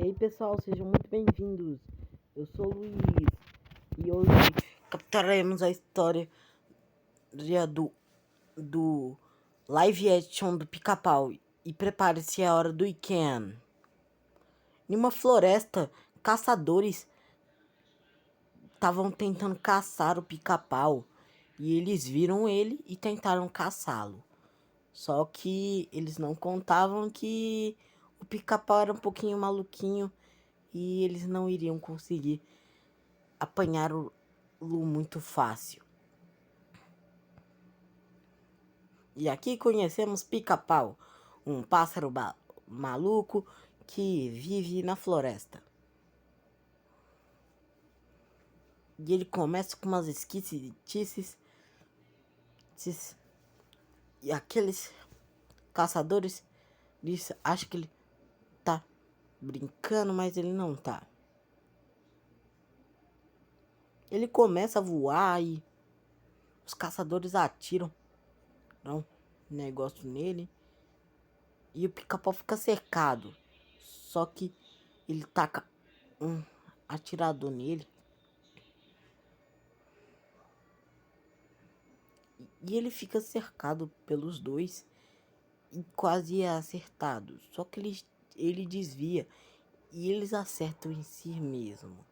E aí pessoal, sejam muito bem-vindos. Eu sou o Luiz e hoje captaremos a história do live action do Pica-Pau. E prepare-se, é a hora do weekend. Em uma floresta, caçadores estavam tentando caçar o Pica-Pau e eles viram ele e tentaram caçá-lo. Só que eles não contavam que o Pica-Pau era um pouquinho maluquinho e eles não iriam conseguir apanhar-lo muito fácil. E aqui conhecemos Pica-Pau, um pássaro maluco que vive na floresta. E ele começa com umas esquisitices. E aqueles caçadores acham que ele tá brincando, mas ele não tá. Ele começa a voar e os caçadores atiram um negócio nele. E o Pica-Pau fica cercado. Só que ele taca um atirador nele. E ele fica cercado pelos dois e quase é acertado. Só que ele desvia e eles acertam em si mesmo.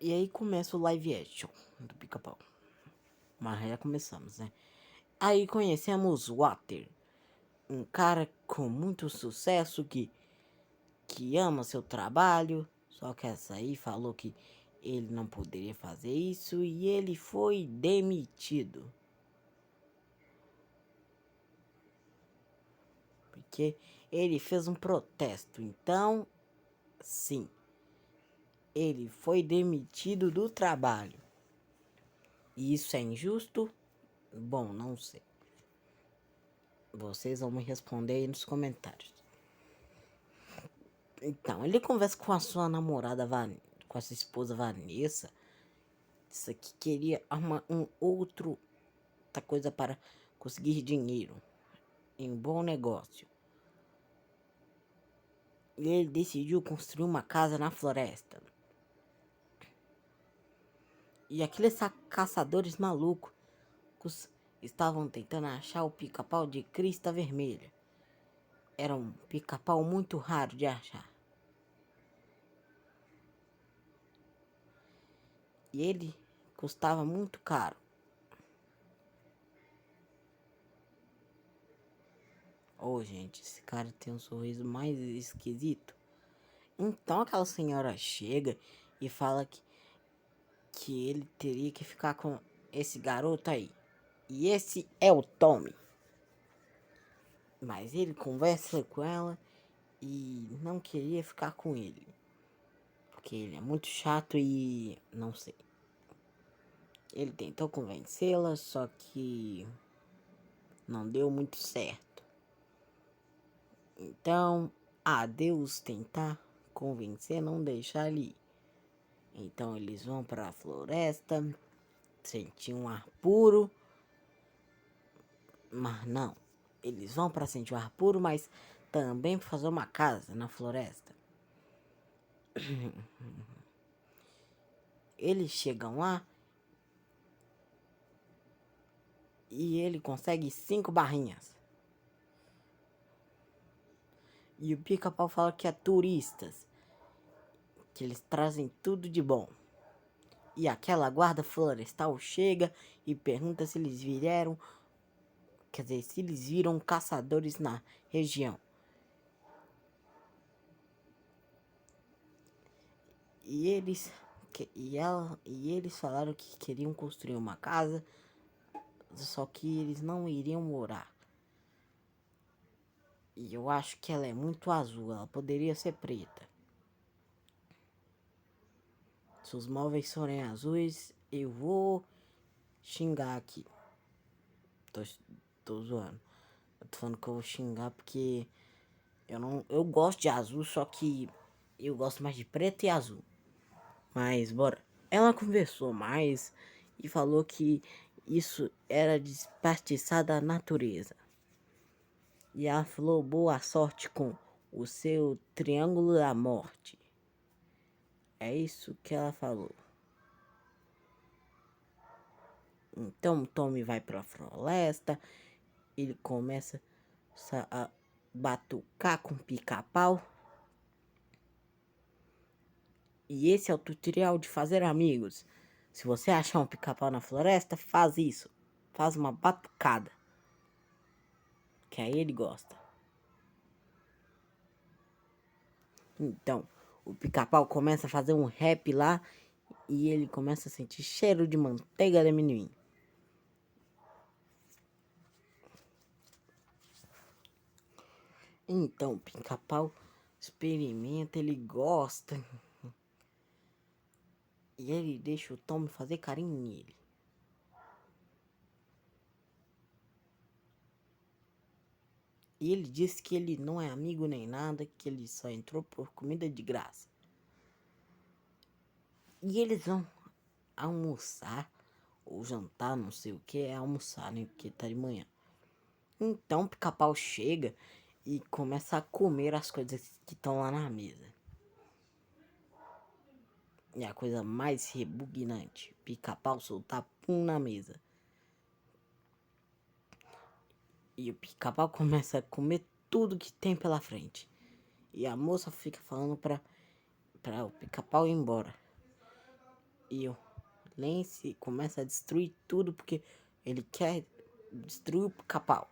E aí começa o live action do Pica-Pau. Mas já começamos, né? Aí conhecemos Walter, um cara com muito sucesso que ama seu trabalho. Só que essa aí falou que ele não poderia fazer isso e ele foi demitido. Porque ele fez um protesto. Então, sim, ele foi demitido do trabalho. E isso é injusto? Bom, não sei. Vocês vão me responder aí nos comentários. Então, ele conversa com a sua namorada, com a sua esposa Vanessa. Isso aqui queria arrumar outra coisa para conseguir dinheiro em um bom negócio. E ele decidiu construir uma casa na floresta. E aqueles caçadores malucos estavam tentando achar o Pica-Pau de crista vermelha. Era um Pica-Pau muito raro de achar. E ele custava muito caro. Oh, gente, esse cara tem um sorriso mais esquisito. Então aquela senhora chega e fala que ele teria que ficar com esse garoto aí. E esse é o Tommy. Mas ele conversa com ela e não queria ficar com ele. Porque ele é muito chato e não sei. Ele tentou convencê-la, só que não deu muito certo. Então, adeus tentar convencer, não deixar ele ir. Então eles vão para a floresta, sentir um ar puro. Mas não, eles vão para sentir um ar puro, mas também para fazer uma casa na floresta. Eles chegam lá e ele consegue 5 barrinhas. E o Pica-Pau fala que é turistas, que eles trazem tudo de bom. E aquela guarda florestal chega e pergunta se eles vieram, quer dizer, se eles viram caçadores na região. E eles falaram que queriam construir uma casa, só que eles não iriam morar. E eu acho que ela é muito azul, ela poderia ser preta. Se os móveis forem azuis, eu vou xingar aqui. Tô zoando. Eu tô falando que eu vou xingar porque eu gosto de azul, só que eu gosto mais de preto e azul. Mas bora. Ela conversou mais e falou que isso era desperdiçar da natureza. E ela falou boa sorte com o seu triângulo da morte. É isso que ela falou. Então Tommy vai pra floresta, ele começa a batucar com pica-pau. E esse é o tutorial de fazer amigos. Se você achar um pica-pau na floresta, faz isso. Faz uma batucada. Que aí ele gosta. Então, o pica-pau começa a fazer um rap lá. E ele começa a sentir cheiro de manteiga de amendoim. Então, o pica-pau experimenta, ele gosta. E ele deixa o Tommy fazer carinho nele. E ele disse que ele não é amigo nem nada, que ele só entrou por comida de graça. E eles vão almoçar, ou jantar, não sei o que, é almoçar, né? Porque tá de manhã. Então o pica-pau chega e começa a comer as coisas que estão lá na mesa. E a coisa mais repugnante, pica-pau soltar pum na mesa. E o pica-pau começa a comer tudo que tem pela frente. E a moça fica falando pra o pica-pau ir embora. E o Lance começa a destruir tudo porque ele quer destruir o pica-pau.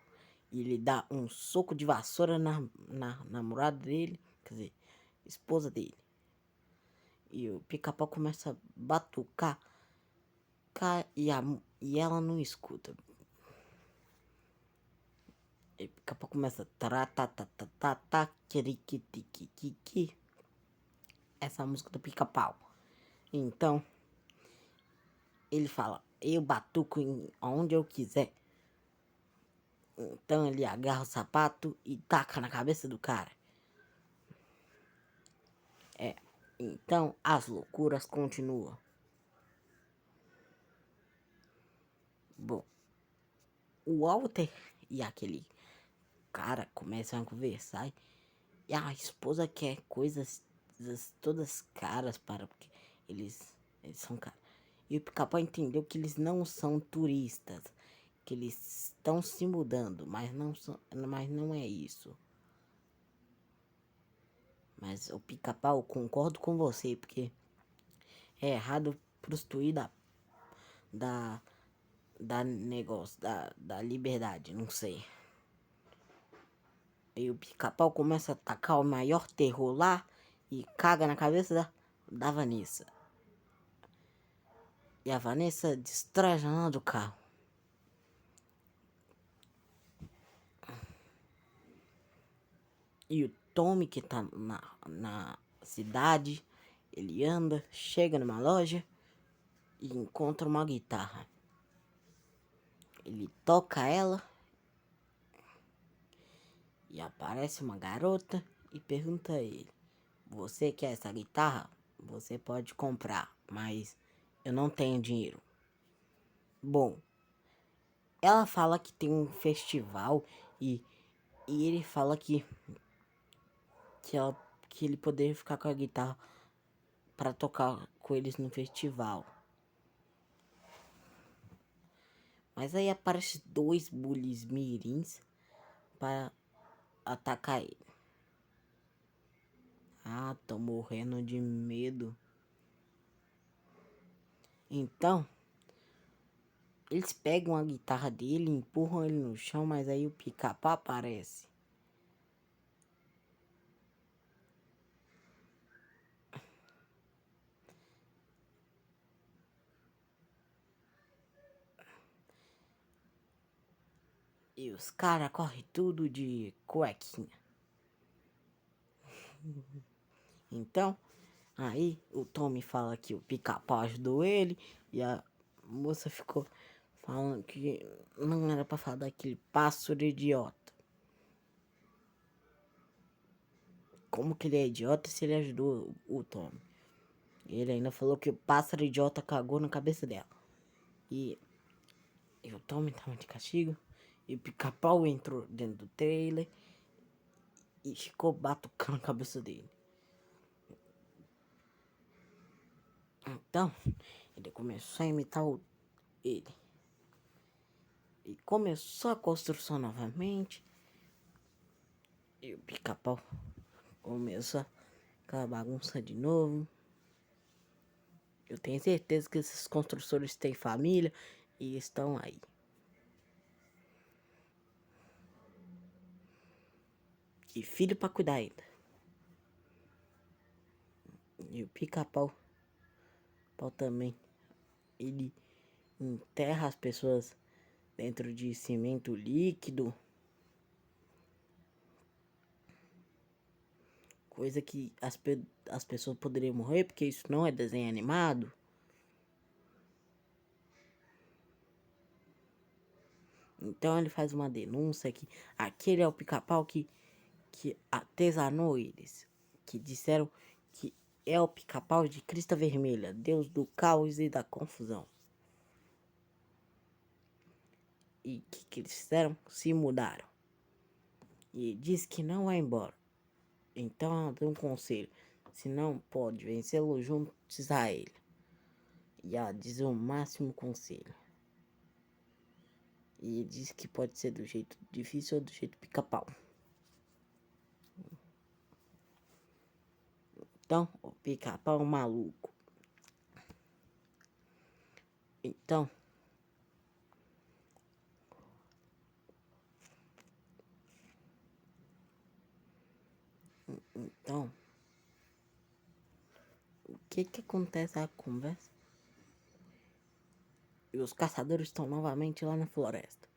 E ele dá um soco de vassoura na namorada dele, quer dizer, esposa dele. E o pica-pau começa a batucar e ela não escuta. E o pica-pau começa essa é a música do pica-pau. Então, ele fala, eu batuco onde eu quiser. Então ele agarra o sapato e taca na cabeça do cara. Então as loucuras continuam. Bom, o Walter e aquele cara começam a conversar. E a esposa quer coisas todas caras porque eles são caros. E o pica-pau entendeu que eles não são turistas, que eles estão se mudando, mas não é isso. Mas o pica-pau, concordo com você, porque é errado prostituir da negócio, da liberdade, não sei. E o pica-pau começa a atacar o maior terror lá e caga na cabeça da Vanessa. E a Vanessa destrói a janela do carro. E o Tommy, que tá na cidade, ele anda, chega numa loja e encontra uma guitarra. Ele toca ela e aparece uma garota e pergunta a ele: você quer essa guitarra? Você pode comprar, mas eu não tenho dinheiro. Bom, ela fala que tem um festival e ele fala que ele poderia ficar com a guitarra para tocar com eles no festival. Mas aí aparece 2 bullies mirins para atacar ele. Ah, tô morrendo de medo. Então, eles pegam a guitarra dele, empurram ele no chão, mas aí o pica-pau aparece. E os caras correm tudo de cuequinha. Então, aí o Tommy fala que o pica-pau ajudou ele e a moça ficou falando que não era pra falar daquele pássaro idiota. Como que ele é idiota se ele ajudou o Tommy? Ele ainda falou que o pássaro idiota cagou na cabeça dela. E E o Tommy tava de castigo. E o Pica-Pau entrou dentro do trailer e ficou batucando a cabeça dele. Então, ele começou a imitar ele. E começou a construção novamente. E o Pica-Pau começou aquela bagunça de novo. Eu tenho certeza que esses construtores têm família e estão aí. E filho pra cuidar ainda. E o Pica-Pau também. Ele enterra as pessoas dentro de cimento líquido. Coisa que as pessoas poderiam morrer, porque isso não é desenho animado. Então ele faz uma denúncia que aquele é o Pica-Pau que artesanou eles. Que disseram que é o Pica-Pau de crista vermelha, deus do caos e da confusão. E o que eles fizeram? Se mudaram. E diz que não vai embora. Então ela deu um conselho. Se não pode vencê-lo, junte-se a ele. E ela diz o máximo conselho. E diz que pode ser do jeito difícil ou do jeito Pica-Pau. Então, o Pica-Pau é um maluco. Então, o que acontece na conversa? E os caçadores estão novamente lá na floresta.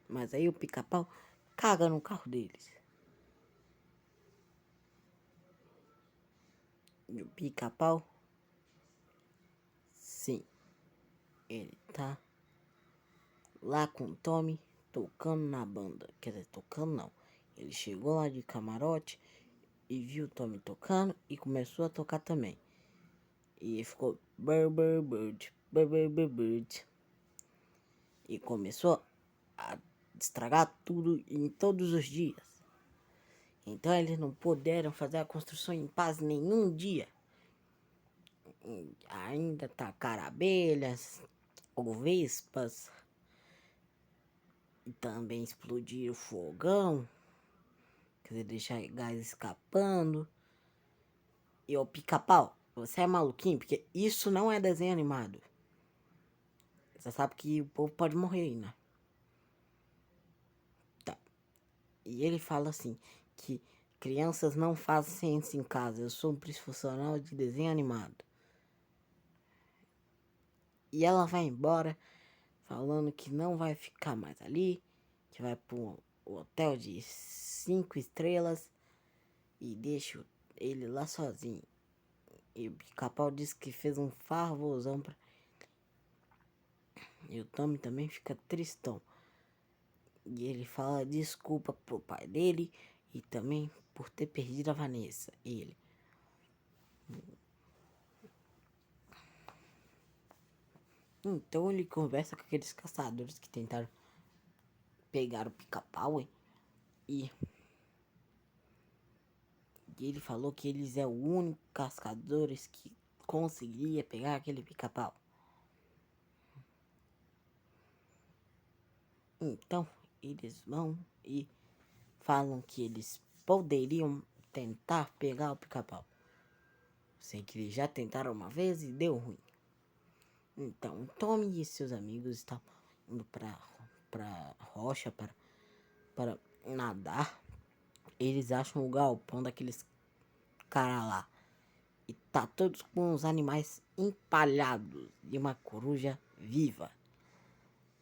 Mas aí o Pica-Pau caga no carro deles. E o Pica-Pau, sim, ele tá lá com o Tommy tocando na banda. Quer dizer, tocando não. Ele chegou lá de camarote e viu o Tommy tocando e começou a tocar também. E ficou bird. E começou a estragar tudo em todos os dias. Então eles não puderam fazer a construção em paz nenhum dia. Ainda tacaram abelhas, ou vespas. E também explodiram o fogão. Quer dizer, deixar gás escapando. E o Pica-Pau, você é maluquinho? Porque isso não é desenho animado. Você sabe que o povo pode morrer aí, né? Tá. E ele fala assim, que crianças não fazem ciência em casa. Eu sou um profissional de desenho animado. E ela vai embora, falando que não vai ficar mais ali, que vai para um hotel de 5 estrelas e deixa ele lá sozinho. E o Pica-Pau disse que fez um farvozão pra... E o Tommy também fica tristão. E ele fala desculpa pro pai dele e também por ter perdido a Vanessa. Ele. Então ele conversa com aqueles caçadores que tentaram pegar o Pica-Pau e ele falou que eles é o único caçadores que conseguiria pegar aquele Pica-Pau. Então eles vão e falam que eles poderiam tentar pegar o Pica-Pau. Sei que eles já tentaram uma vez e deu ruim. Então Tommy e seus amigos estão indo pra rocha para nadar. Eles acham o galpão daqueles cara lá. E tá todos com os animais empalhados e uma coruja viva.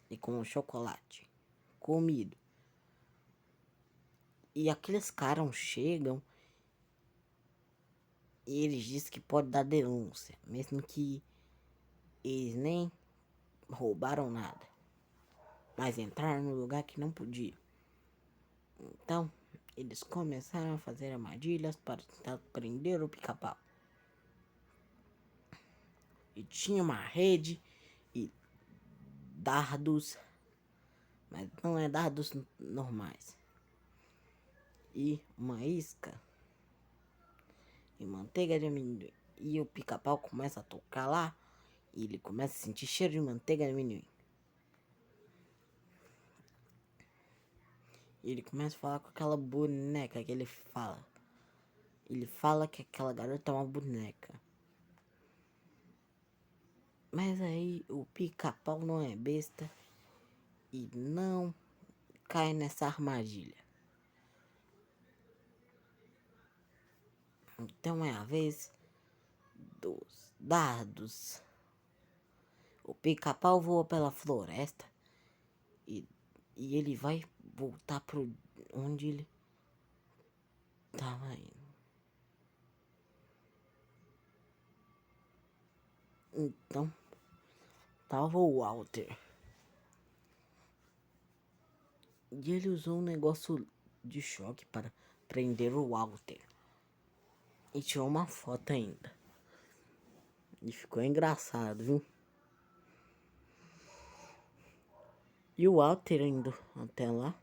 E com chocolate comido. E aqueles caras chegam e eles dizem que pode dar denúncia, mesmo que eles nem roubaram nada, mas entraram no lugar que não podia. Então, eles começaram a fazer armadilhas para tentar prender o Pica-Pau. E tinha uma rede e dardos, mas não é dardos normais. E uma isca e manteiga de amendoim. E o Pica-Pau começa a tocar lá e ele começa a sentir cheiro de manteiga de amendoim. E ele começa a falar com aquela boneca que ele fala. Ele fala que aquela garota é uma boneca. Mas aí o Pica-Pau não é besta e não cai nessa armadilha. Então é a vez dos dardos. O Pica-Pau voa pela floresta e ele vai voltar pro onde ele tava indo. Então, tava o Walter. E ele usou um negócio de choque para prender o Walter. E tirou uma foto ainda. E ficou engraçado, viu? E o Walter indo até lá,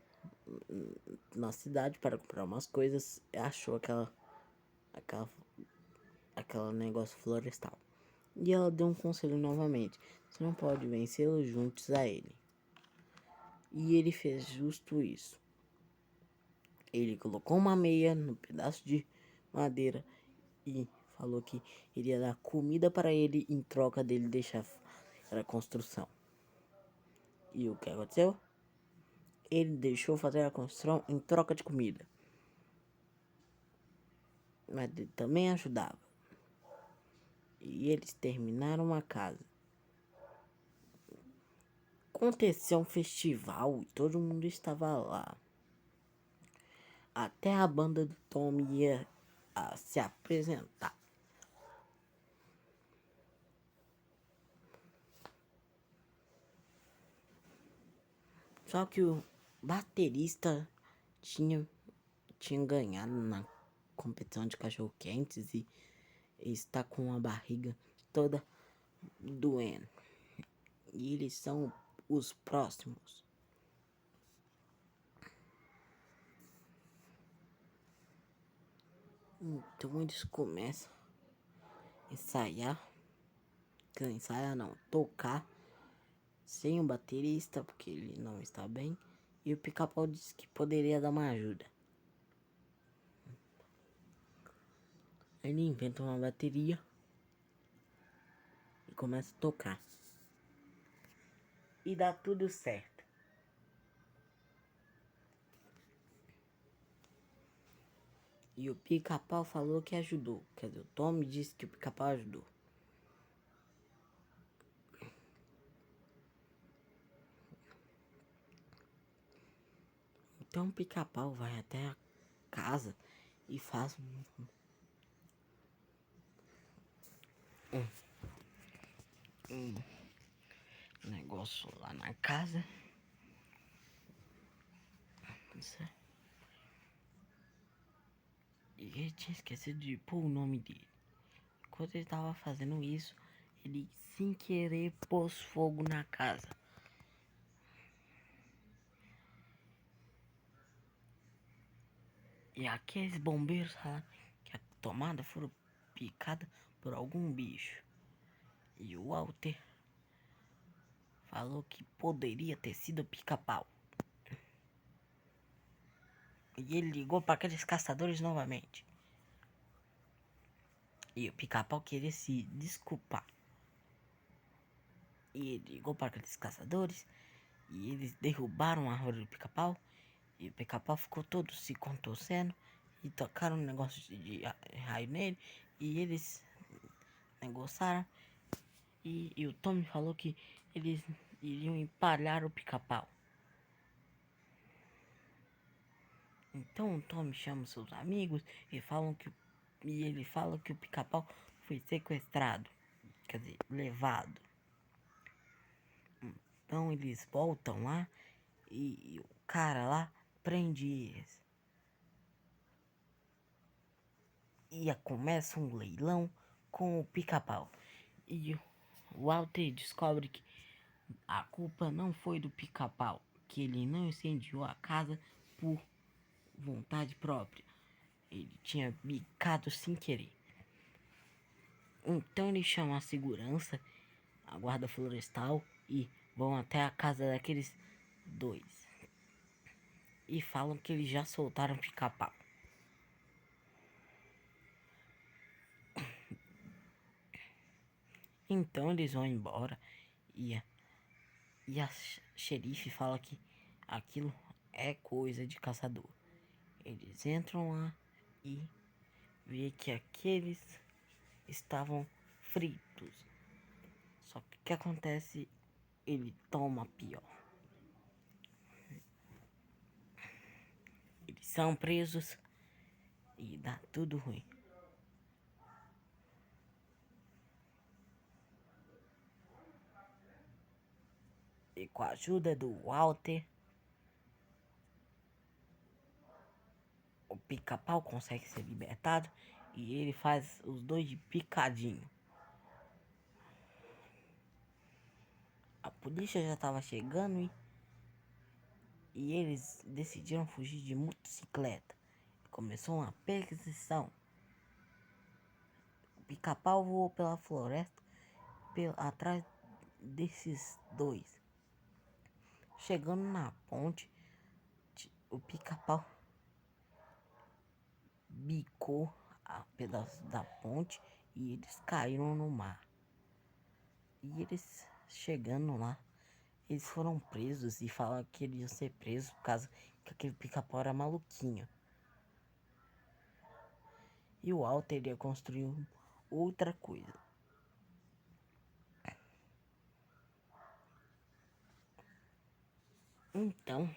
na cidade, para comprar umas coisas, achou aquela negócio florestal. E ela deu um conselho novamente. Você não pode vencê-los juntos a ele. E ele fez justo isso. Ele colocou uma meia no pedaço de madeira e falou que iria dar comida para ele em troca dele deixar a construção. E o que aconteceu? Ele deixou fazer a construção em troca de comida. Mas ele também ajudava. E eles terminaram a casa. Aconteceu um festival e todo mundo estava lá. Até a banda do Tom ia se apresentar. Só que o baterista tinha ganhado na competição de cachorro-quentes e está com a barriga toda doendo. E eles são os próximos. Então eles começam a ensaiar. Ensaiar não, tocar sem o baterista, porque ele não está bem. E o Pica-Pau disse que poderia dar uma ajuda. Ele inventa uma bateria e começa a tocar. E dá tudo certo. E o Pica-Pau falou que ajudou. Quer dizer, o Tommy disse que o Pica-Pau ajudou. Então o Pica-Pau vai até a casa e faz um negócio lá na casa. E ele tinha esquecido de pôr o nome dele. Enquanto ele estava fazendo isso, ele sem querer pôs fogo na casa. E aqueles bombeiros falaram que a tomada foi picada por algum bicho. E o Walter falou que poderia ter sido o Pica-Pau. E ele ligou para aqueles caçadores novamente. E o Pica-Pau queria se desculpar. E ele ligou para aqueles caçadores. E eles derrubaram a árvore do Pica-Pau. E o Pica-Pau ficou todo se contorcendo. E tocaram um negócio de raio nele. E eles negociaram. E o Tommy falou que eles iriam empalhar o Pica-Pau. Então o Tommy chama seus amigos e ele fala que o Pica-Pau foi sequestrado, quer dizer, levado. Então eles voltam lá e o cara lá prende eles. E começa um leilão com o Pica-Pau. E O Walter descobre que a culpa não foi do Pica-Pau, que ele não incendiou a casa por vontade própria. Ele tinha bicado sem querer. Então ele chama a segurança, a guarda florestal, e vão até a casa daqueles dois. E falam que eles já soltaram o Pica-Pau. Então eles vão embora e a xerife fala que aquilo é coisa de caçador. Eles entram lá e vê que aqueles estavam fritos. Só que o que acontece? Ele toma pior. Eles são presos e dá tudo ruim. E com a ajuda do Walter, o Pica-Pau consegue ser libertado e ele faz os dois de picadinho. A polícia já estava chegando e eles decidiram fugir de motocicleta. Começou uma perseguição. O Pica-Pau voou pela floresta atrás desses dois. Chegando na ponte, o Pica-Pau bicou a pedaço da ponte e eles caíram no mar. E eles chegando lá, eles foram presos e falaram que eles iam ser presos por causa que aquele Pica-Pau era maluquinho. E o Walter ia construir outra coisa. Então,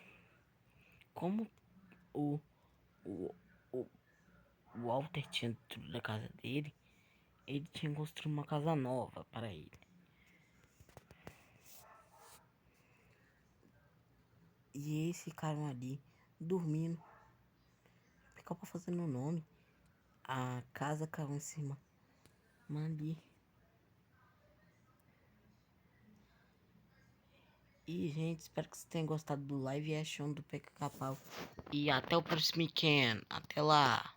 como o, o, o Walter tinha tudo da casa dele, ele tinha construído uma casa nova para ele. E eles ficaram ali dormindo. Ficou pra fazendo o nome. A casa caiu em cima. Ali. E, gente, espero que vocês tenham gostado do live action do Pica-Pau. E até o próximo weekend. Até lá.